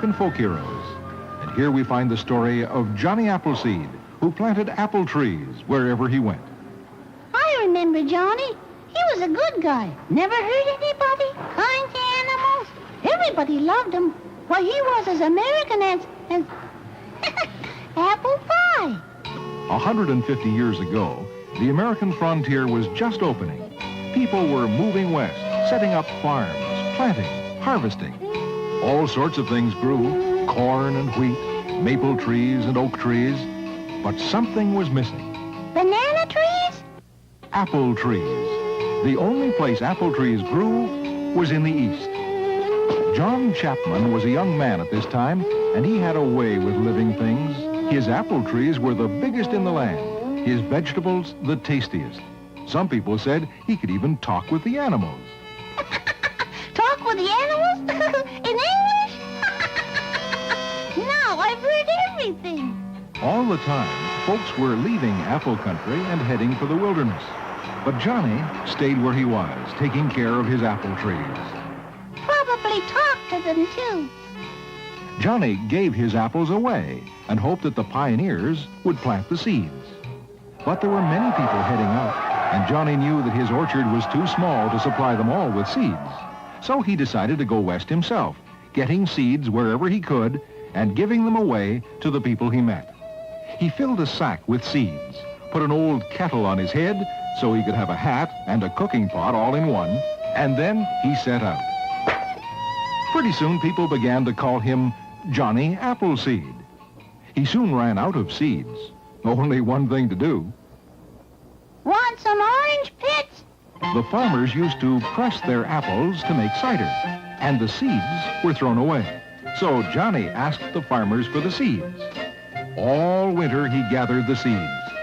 American folk heroes. And here we find the story of Johnny Appleseed, who planted apple trees wherever he went. I remember Johnny. He was a good guy. Never hurt anybody. Kind to animals. Everybody loved him. Why, he was as American as apple pie. 150 years ago, the American frontier was just opening. People were moving west, setting up farms, planting, harvesting. All sorts of things grew, corn and wheat, maple trees and oak trees. But something was missing. Banana trees? Apple trees. The only place apple trees grew was in the east. John Chapman was a young man at this time, and he had a way with living things. His apple trees were the biggest in the land, his vegetables the tastiest. Some people said he could even talk with the animals. Talk with the animals? In English? Now I've heard everything. All the time, folks were leaving apple country and heading for the wilderness. But Johnny stayed where he was, taking care of his apple trees. Probably talk to them, too. Johnny gave his apples away and hoped that the pioneers would plant the seeds. But there were many people heading out, and Johnny knew that his orchard was too small to supply them all with seeds. So he decided to go west himself, getting seeds wherever he could and giving them away to the people he met. He filled a sack with seeds, put an old kettle on his head so he could have a hat and a cooking pot all in one, and then he set out. Pretty soon people began to call him Johnny Appleseed. He soon ran out of seeds. Only one thing to do. Want some orange pits? The farmers used to press their apples to make cider, and the seeds were thrown away. So Johnny asked the farmers for the seeds. All winter he gathered the seeds,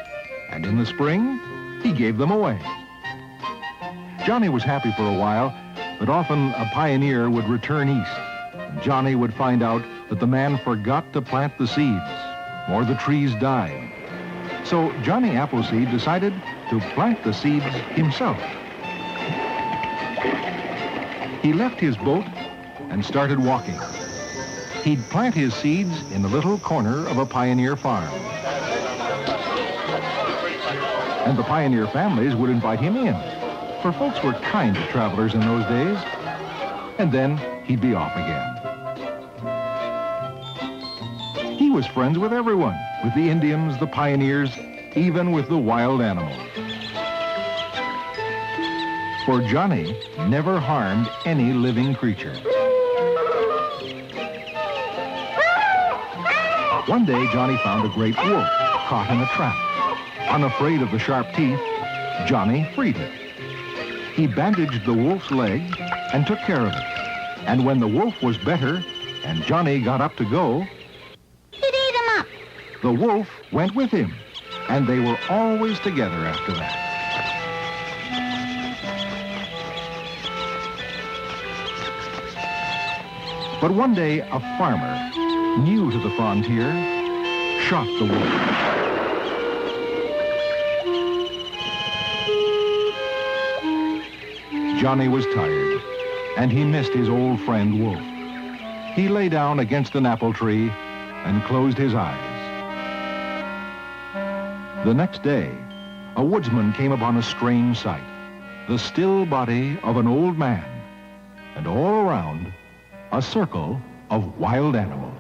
and in the spring he gave them away. Johnny was happy for a while, but often a pioneer would return east, and Johnny would find out that the man forgot to plant the seeds, or the trees died. So Johnny Appleseed decided to plant the seeds himself. He left his boat and started walking. He'd plant his seeds in the little corner of a pioneer farm. And the pioneer families would invite him in, for folks were kind to travelers in those days. And then he'd be off again. He was friends with everyone, with the Indians, the pioneers, even with the wild animals. For Johnny never harmed any living creature. One day, Johnny found a great wolf caught in a trap. Unafraid of the sharp teeth, Johnny freed it. He bandaged the wolf's leg and took care of it. And when the wolf was better and Johnny got up to go, He'd eat him up. the wolf went with him, and they were always together after that. But one day, a farmer, new to the frontier, shot the wolf. Johnny was tired, and he missed his old friend Wolf. He lay down against an apple tree and closed his eyes. The next day, a woodsman came upon a strange sight, the still body of an old man, and all around, a circle of wild animals.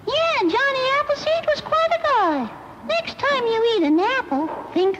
Yeah, Johnny Appleseed was quite a guy. Next time you eat an apple, think